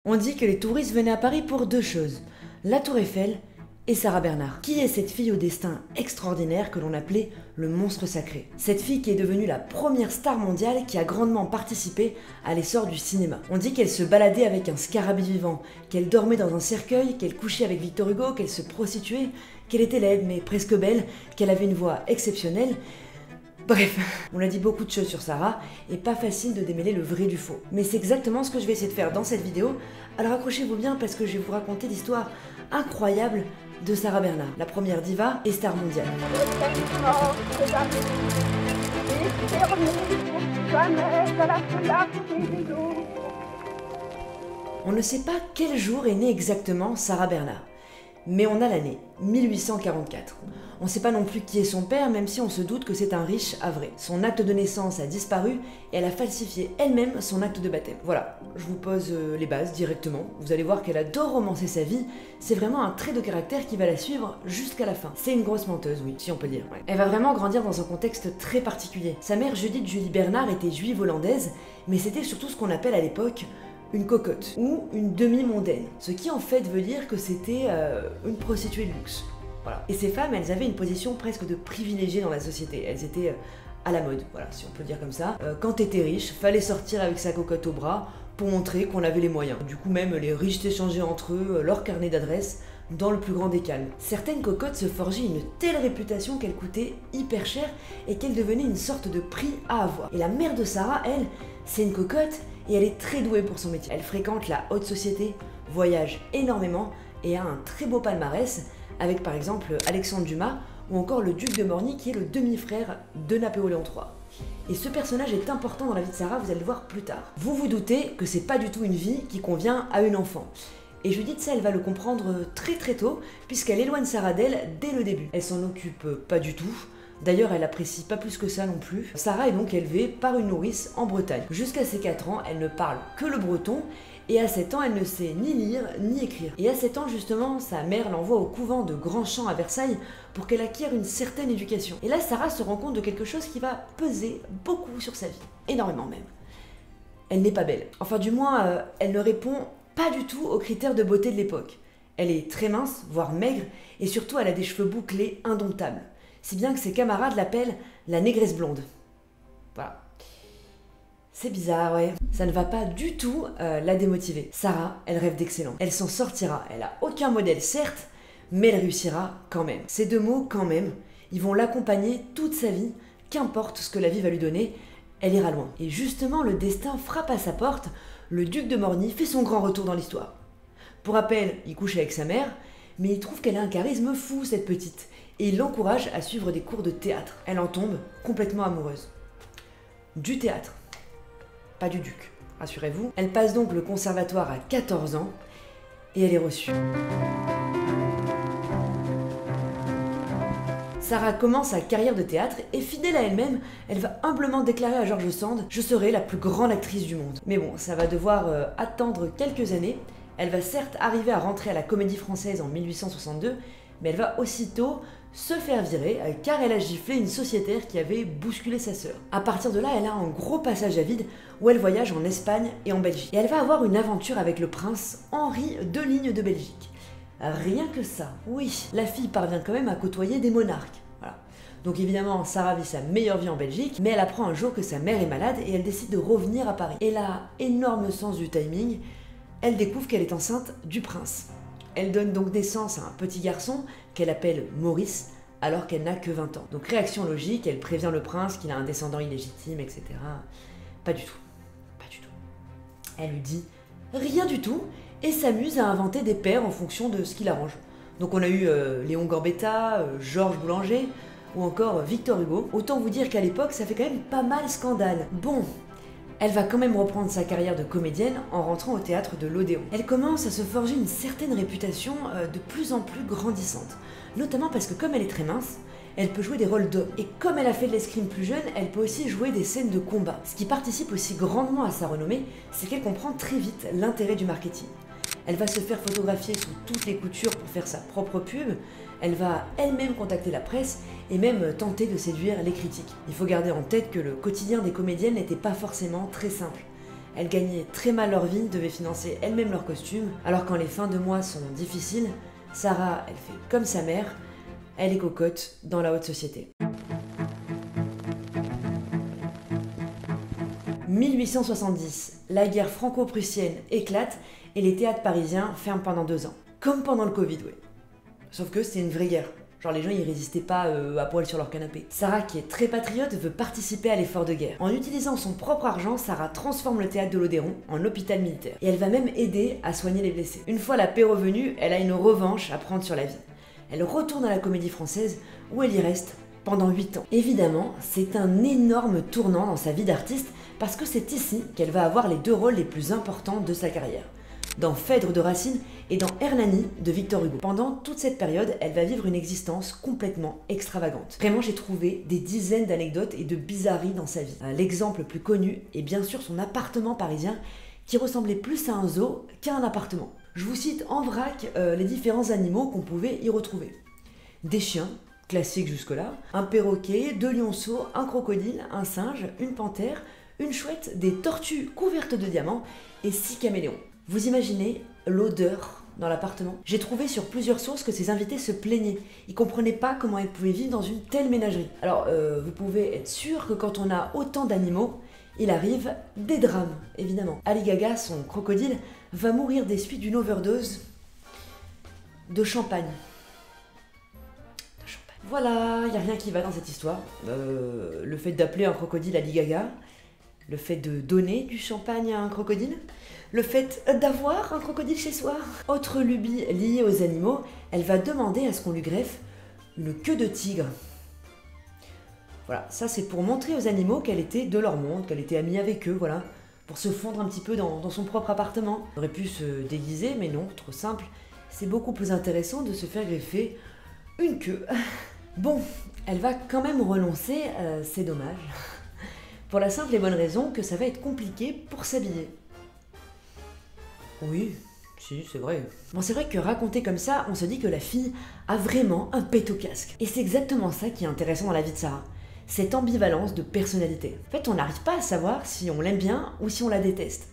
On dit que les touristes venaient à Paris pour deux choses, la Tour Eiffel et Sarah Bernard. Qui est cette fille au destin extraordinaire que l'on appelait le monstre sacré? Cette fille qui est devenue la première star mondiale qui a grandement participé à l'essor du cinéma. On dit qu'elle se baladait avec un scarabée vivant, qu'elle dormait dans un cercueil, qu'elle couchait avec Victor Hugo, qu'elle se prostituait, qu'elle était laide mais presque belle, qu'elle avait une voix exceptionnelle. Bref, on a dit beaucoup de choses sur Sarah, et pas facile de démêler le vrai du faux. Mais c'est exactement ce que je vais essayer de faire dans cette vidéo, alors accrochez-vous bien parce que je vais vous raconter l'histoire incroyable de Sarah Bernard, la première diva et star mondiale. On ne sait pas quel jour est née exactement Sarah Bernard, mais on a l'année 1844. On ne sait pas non plus qui est son père, même si on se doute que c'est un riche havrais. Son acte de naissance a disparu et elle a falsifié elle-même son acte de baptême. Voilà, je vous pose les bases directement. Vous allez voir qu'elle adore romancer sa vie. C'est vraiment un trait de caractère qui va la suivre jusqu'à la fin. C'est une grosse menteuse, oui, si on peut dire. Ouais. Elle va vraiment grandir dans un contexte très particulier. Sa mère Judith Julie Bernard était juive hollandaise, mais c'était surtout ce qu'on appelle à l'époque une cocotte ou une demi-mondaine. Ce qui en fait veut dire que c'était une prostituée de luxe. Voilà. Et ces femmes, elles avaient une position presque de privilégiée dans la société. Elles étaient à la mode, voilà, si on peut dire comme ça. Quand t'étais riche, fallait sortir avec sa cocotte au bras pour montrer qu'on avait les moyens. Du coup, même les riches s'échangeaient entre eux leur carnet d'adresses dans le plus grand des calmes. Certaines cocottes se forgeaient une telle réputation qu'elles coûtaient hyper cher et qu'elles devenaient une sorte de prix à avoir. Et la mère de Sarah, elle, c'est une cocotte et elle est très douée pour son métier. Elle fréquente la haute société, voyage énormément et a un très beau palmarès avec par exemple Alexandre Dumas ou encore le duc de Morny qui est le demi-frère de Napoléon III. Et ce personnage est important dans la vie de Sarah, vous allez le voir plus tard. Vous vous doutez que c'est pas du tout une vie qui convient à une enfant. Et Judith, ça, elle va le comprendre très très tôt, puisqu'elle éloigne Sarah d'elle dès le début. Elle s'en occupe pas du tout. D'ailleurs, elle apprécie pas plus que ça non plus. Sarah est donc élevée par une nourrice en Bretagne. Jusqu'à ses 4 ans, elle ne parle que le breton, et à 7 ans, elle ne sait ni lire ni écrire. Et à 7 ans, justement, sa mère l'envoie au couvent de Grandchamp à Versailles pour qu'elle acquiert une certaine éducation. Et là, Sarah se rend compte de quelque chose qui va peser beaucoup sur sa vie. Énormément même. Elle n'est pas belle. Enfin, du moins, elle ne répond pas du tout aux critères de beauté de l'époque. Elle est très mince, voire maigre, et surtout elle a des cheveux bouclés indomptables. Si bien que ses camarades l'appellent la négresse blonde. Voilà. C'est bizarre, ouais. Ça ne va pas du tout la démotiver. Sarah, elle rêve d'excellence. Elle s'en sortira. Elle a aucun modèle, certes, mais elle réussira quand même. Ces deux mots, quand même, ils vont l'accompagner toute sa vie, qu'importe ce que la vie va lui donner, elle ira loin. Et justement, le destin frappe à sa porte. Le duc de Morny fait son grand retour dans l'histoire. Pour rappel, il couche avec sa mère, mais il trouve qu'elle a un charisme fou, cette petite, et il l'encourage à suivre des cours de théâtre. Elle en tombe complètement amoureuse. Du théâtre, pas du duc, rassurez-vous. Elle passe donc le conservatoire à 14 ans, et elle est reçue. Sarah commence sa carrière de théâtre et fidèle à elle-même, elle va humblement déclarer à George Sand « Je serai la plus grande actrice du monde ». Mais bon, ça va devoir attendre quelques années. Elle va certes arriver à rentrer à la Comédie Française en 1862, mais elle va aussitôt se faire virer car elle a giflé une sociétaire qui avait bousculé sa sœur. À partir de là, elle a un gros passage à vide où elle voyage en Espagne et en Belgique. Et elle va avoir une aventure avec le prince Henri de Ligne de Belgique. Rien que ça, oui, la fille parvient quand même à côtoyer des monarques. Voilà. Donc évidemment, Sarah vit sa meilleure vie en Belgique, mais elle apprend un jour que sa mère est malade et elle décide de revenir à Paris. Elle a énorme sens du timing, elle découvre qu'elle est enceinte du prince. Elle donne donc naissance à un petit garçon qu'elle appelle Maurice, alors qu'elle n'a que 20 ans. Donc réaction logique, elle prévient le prince qu'il a un descendant illégitime, etc. Pas du tout. Pas du tout. Elle lui dit rien du tout, et s'amuse à inventer des pères en fonction de ce qui l'arrange. Donc on a eu Léon Gambetta, Georges Boulanger, ou encore Victor Hugo. Autant vous dire qu'à l'époque, ça fait quand même pas mal scandale. Bon, elle va quand même reprendre sa carrière de comédienne en rentrant au théâtre de l'Odéon. Elle commence à se forger une certaine réputation de plus en plus grandissante. Notamment parce que comme elle est très mince, elle peut jouer des rôles d'homme. Et comme elle a fait de l'escrime plus jeune, elle peut aussi jouer des scènes de combat. Ce qui participe aussi grandement à sa renommée, c'est qu'elle comprend très vite l'intérêt du marketing. Elle va se faire photographier sous toutes les coutures pour faire sa propre pub, elle va elle-même contacter la presse et même tenter de séduire les critiques. Il faut garder en tête que le quotidien des comédiennes n'était pas forcément très simple. Elles gagnaient très mal leur vie, devaient financer elles-mêmes leurs costumes. Alors quand les fins de mois sont difficiles, Sarah, elle fait comme sa mère, elle est cocotte dans la haute société. 1870, la guerre franco-prussienne éclate et les théâtres parisiens ferment pendant 2 ans. Comme pendant le Covid, oui. Sauf que c'est une vraie guerre. Genre les gens ils résistaient pas à poil sur leur canapé. Sarah, qui est très patriote, veut participer à l'effort de guerre. En utilisant son propre argent, Sarah transforme le théâtre de l'Odéron en hôpital militaire. Et elle va même aider à soigner les blessés. Une fois la paix revenue, elle a une revanche à prendre sur la vie. Elle retourne à la Comédie Française où elle y reste pendant 8 ans. Évidemment, c'est un énorme tournant dans sa vie d'artiste parce que c'est ici qu'elle va avoir les 2 rôles les plus importants de sa carrière. Dans Phèdre de Racine et dans Hernani de Victor Hugo. Pendant toute cette période, elle va vivre une existence complètement extravagante. Vraiment, j'ai trouvé des dizaines d'anecdotes et de bizarreries dans sa vie. L'exemple le plus connu est bien sûr son appartement parisien qui ressemblait plus à un zoo qu'à un appartement. Je vous cite en vrac les différents animaux qu'on pouvait y retrouver. Des chiens, classiques jusque-là, un perroquet, 2 lionceaux, un crocodile, un singe, une panthère, une chouette, des tortues couvertes de diamants et 6 caméléons. Vous imaginez l'odeur dans l'appartement? J'ai trouvé sur plusieurs sources que ses invités se plaignaient. Ils comprenaient pas comment elle pouvait vivre dans une telle ménagerie. Alors, vous pouvez être sûr que quand on a autant d'animaux, il arrive des drames, évidemment. Ali Gaga, son crocodile, va mourir des suites d'une overdose de champagne. Voilà, il n'y a rien qui va dans cette histoire. Le fait d'appeler un crocodile Ali Gaga, le fait de donner du champagne à un crocodile, le fait d'avoir un crocodile chez soi. Autre lubie liée aux animaux, elle va demander à ce qu'on lui greffe une queue de tigre. Voilà, ça c'est pour montrer aux animaux qu'elle était de leur monde, qu'elle était amie avec eux, voilà, pour se fondre un petit peu dans son propre appartement. Elle aurait pu se déguiser, mais non, trop simple. C'est beaucoup plus intéressant de se faire greffer une queue. Bon, elle va quand même renoncer, c'est dommage. Pour la simple et bonne raison que ça va être compliqué pour s'habiller. Oui, si, c'est vrai. Bon, c'est vrai que raconté comme ça, on se dit que la fille a vraiment un pet au casque. Et c'est exactement ça qui est intéressant dans la vie de Sarah. Cette ambivalence de personnalité. En fait, on n'arrive pas à savoir si on l'aime bien ou si on la déteste.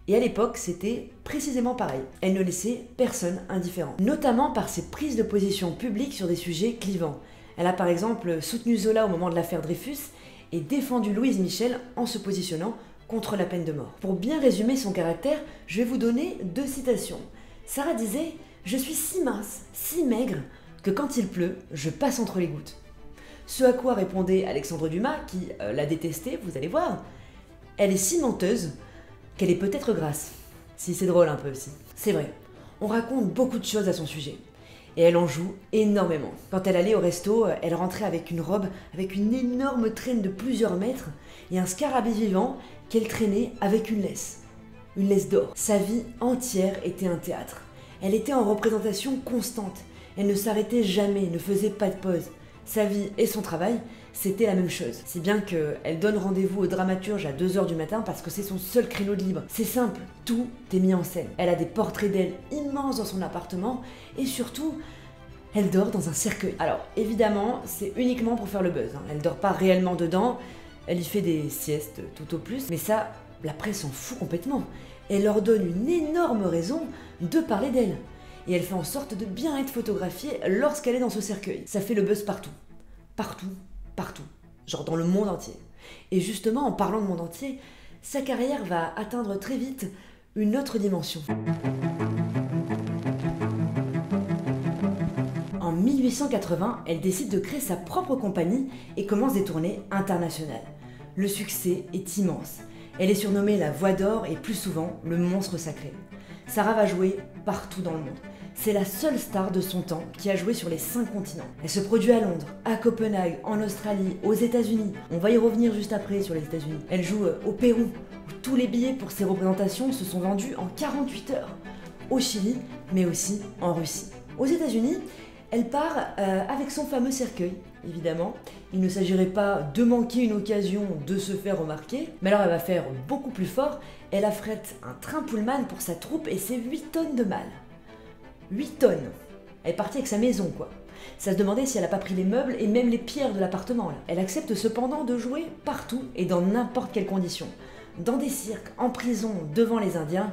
Et à l'époque, c'était précisément pareil. Elle ne laissait personne indifférent. Notamment par ses prises de position publiques sur des sujets clivants. Elle a par exemple soutenu Zola au moment de l'affaire Dreyfus et défendu Louise Michel en se positionnant contre la peine de mort. Pour bien résumer son caractère, je vais vous donner 2 citations. Sarah disait « Je suis si mince, si maigre, que quand il pleut, je passe entre les gouttes. » Ce à quoi répondait Alexandre Dumas, qui la détestait, vous allez voir. « Elle est si menteuse qu'elle est peut-être grasse. » Si, c'est drôle un peu aussi. C'est vrai, on raconte beaucoup de choses à son sujet. Et elle en joue énormément. Quand elle allait au resto, elle rentrait avec une robe, avec une énorme traîne de plusieurs mètres, et un scarabée vivant qu'elle traînait avec une laisse d'or. Sa vie entière était un théâtre. Elle était en représentation constante. Elle ne s'arrêtait jamais, ne faisait pas de pause. Sa vie et son travail, c'était la même chose. Si bien qu'elle donne rendez-vous au dramaturge à 2h du matin parce que c'est son seul créneau de libre. C'est simple, tout est mis en scène. Elle a des portraits d'elle immenses dans son appartement et surtout, elle dort dans un cercueil. Alors évidemment, c'est uniquement pour faire le buzz. Elle dort pas réellement dedans, elle y fait des siestes tout au plus, mais ça, la presse s'en fout complètement. Elle leur donne une énorme raison de parler d'elle. Et elle fait en sorte de bien être photographiée lorsqu'elle est dans ce cercueil. Ça fait le buzz partout. Partout. Partout, genre dans le monde entier. Et justement, en parlant de monde entier, sa carrière va atteindre très vite une autre dimension. En 1880, elle décide de créer sa propre compagnie et commence des tournées internationales. Le succès est immense. Elle est surnommée la Voix d'Or et plus souvent le monstre sacré. Sarah va jouer partout dans le monde. C'est la seule star de son temps qui a joué sur les 5 continents. Elle se produit à Londres, à Copenhague, en Australie, aux États-Unis. On va y revenir juste après sur les États-Unis. Elle joue au Pérou, où tous les billets pour ses représentations se sont vendus en 48 heures. Au Chili, mais aussi en Russie. Aux États-Unis, elle part avec son fameux cercueil, évidemment. Il ne s'agirait pas de manquer une occasion de se faire remarquer, mais alors elle va faire beaucoup plus fort. Elle affrète un train Pullman pour sa troupe et ses 8 tonnes de malles. 8 tonnes. Elle est partie avec sa maison, quoi. Ça se demandait si elle n'a pas pris les meubles et même les pierres de l'appartement, là. Elle accepte cependant de jouer partout et dans n'importe quelle condition. dans des cirques, en prison, devant les Indiens,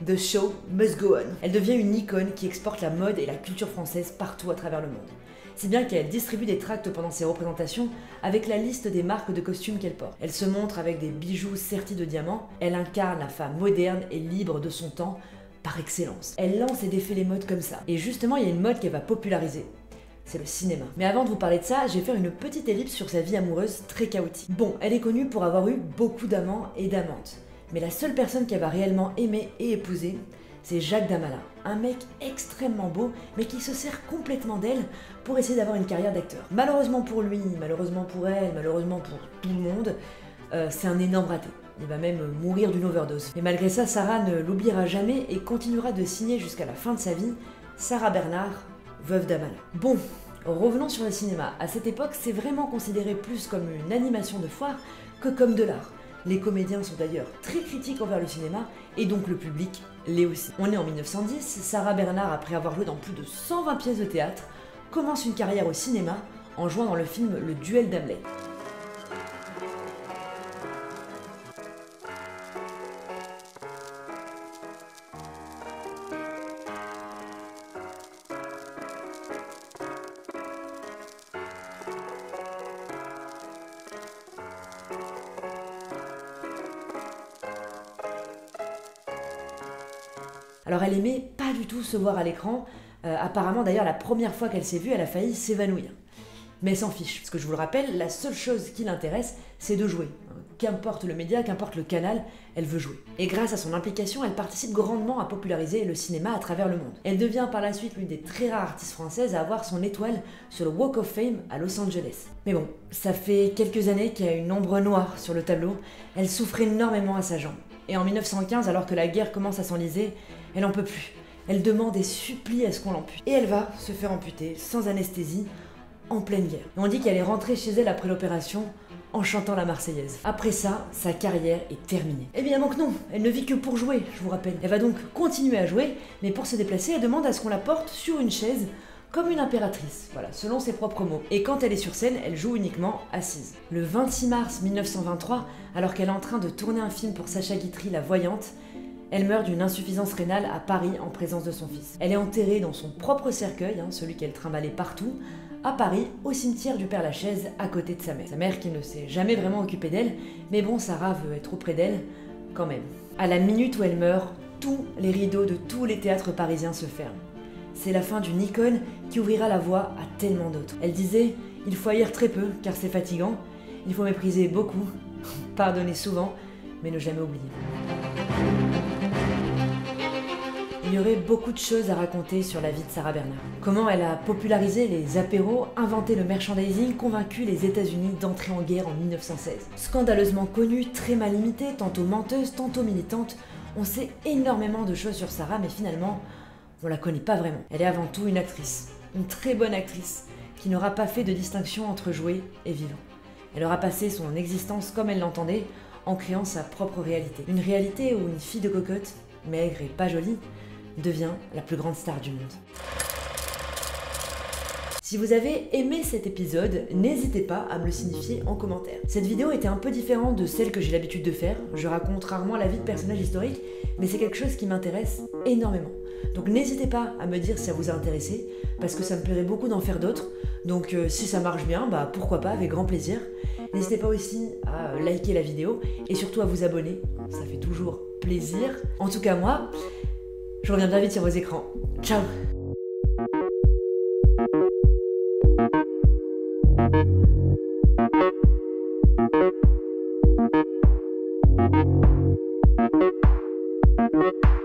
The show must go on. Elle devient une icône qui exporte la mode et la culture française partout à travers le monde. Si bien qu'elle distribue des tracts pendant ses représentations avec la liste des marques de costumes qu'elle porte. Elle se montre avec des bijoux sertis de diamants, elle incarne la femme moderne et libre de son temps par excellence. Elle lance et défait les modes comme ça. Et justement, il y a une mode qu'elle va populariser. C'est le cinéma. Mais avant de vous parler de ça, je vais faire une petite ellipse sur sa vie amoureuse très chaotique. Bon, elle est connue pour avoir eu beaucoup d'amants et d'amantes. Mais la seule personne qu'elle va réellement aimer et épouser, c'est Jacques Damalin. Un mec extrêmement beau, mais qui se sert complètement d'elle pour essayer d'avoir une carrière d'acteur. Malheureusement pour lui, malheureusement pour elle, malheureusement pour tout le monde, c'est un énorme raté. Il va même mourir d'une overdose. Mais malgré ça, Sarah ne l'oubliera jamais et continuera de signer jusqu'à la fin de sa vie Sarah Bernard, veuve Damalin. Bon, revenons sur le cinéma. À cette époque, c'est vraiment considéré plus comme une animation de foire que comme de l'art. Les comédiens sont d'ailleurs très critiques envers le cinéma, et donc le public l'est aussi. On est en 1910, Sarah Bernard, après avoir joué dans plus de 120 pièces de théâtre, commence une carrière au cinéma en jouant dans le film Le Duel d'Hamlet. Alors elle aimait pas du tout se voir à l'écran, apparemment d'ailleurs la première fois qu'elle s'est vue, elle a failli s'évanouir. Mais elle s'en fiche, parce que je vous le rappelle, la seule chose qui l'intéresse, c'est de jouer. Qu'importe le média, qu'importe le canal, elle veut jouer. Et grâce à son implication, elle participe grandement à populariser le cinéma à travers le monde. Elle devient par la suite l'une des très rares artistes françaises à avoir son étoile sur le Walk of Fame à Los Angeles. Mais bon, ça fait quelques années qu'il y a une ombre noire sur le tableau, elle souffre énormément à sa jambe. Et en 1915, alors que la guerre commence à s'enliser, elle en peut plus. Elle demande et supplie à ce qu'on l'ampute. Et elle va se faire amputer, sans anesthésie, en pleine guerre. Et on dit qu'elle est rentrée chez elle après l'opération en chantant la Marseillaise. Après ça, sa carrière est terminée. Évidemment que non, elle ne vit que pour jouer, je vous rappelle. Elle va donc continuer à jouer, mais pour se déplacer, elle demande à ce qu'on la porte sur une chaise, comme une impératrice, voilà, selon ses propres mots. Et quand elle est sur scène, elle joue uniquement assise. Le 26 mars 1923, alors qu'elle est en train de tourner un film pour Sacha Guitry, La Voyante, elle meurt d'une insuffisance rénale à Paris en présence de son fils. Elle est enterrée dans son propre cercueil, celui qu'elle trimballait partout, à Paris, au cimetière du Père-Lachaise, à côté de sa mère. Sa mère qui ne s'est jamais vraiment occupée d'elle, mais bon, Sarah veut être auprès d'elle, quand même. À la minute où elle meurt, tous les rideaux de tous les théâtres parisiens se ferment. C'est la fin d'une icône qui ouvrira la voie à tellement d'autres. Elle disait « Il faut haïr très peu, car c'est fatigant. Il faut mépriser beaucoup, pardonner souvent, mais ne jamais oublier. » Il y aurait beaucoup de choses à raconter sur la vie de Sarah Bernard. Comment elle a popularisé les apéros, inventé le merchandising, convaincu les États-Unis d'entrer en guerre en 1916. Scandaleusement connue, très mal imitée, tantôt menteuse, tantôt militante, on sait énormément de choses sur Sarah, mais finalement, on la connaît pas vraiment. Elle est avant tout une actrice, une très bonne actrice, qui n'aura pas fait de distinction entre jouer et vivre. Elle aura passé son existence comme elle l'entendait, en créant sa propre réalité. Une réalité où une fille de cocotte, maigre et pas jolie, devient la plus grande star du monde. Si vous avez aimé cet épisode, n'hésitez pas à me le signifier en commentaire. Cette vidéo était un peu différente de celle que j'ai l'habitude de faire. Je raconte rarement la vie de personnages historiques, mais c'est quelque chose qui m'intéresse énormément. Donc n'hésitez pas à me dire si ça vous a intéressé, parce que ça me plairait beaucoup d'en faire d'autres. Donc si ça marche bien, pourquoi pas, avec grand plaisir. N'hésitez pas aussi à liker la vidéo, et surtout à vous abonner, ça fait toujours plaisir. En tout cas moi, je reviens bien vite sur vos écrans. Ciao! Thank you.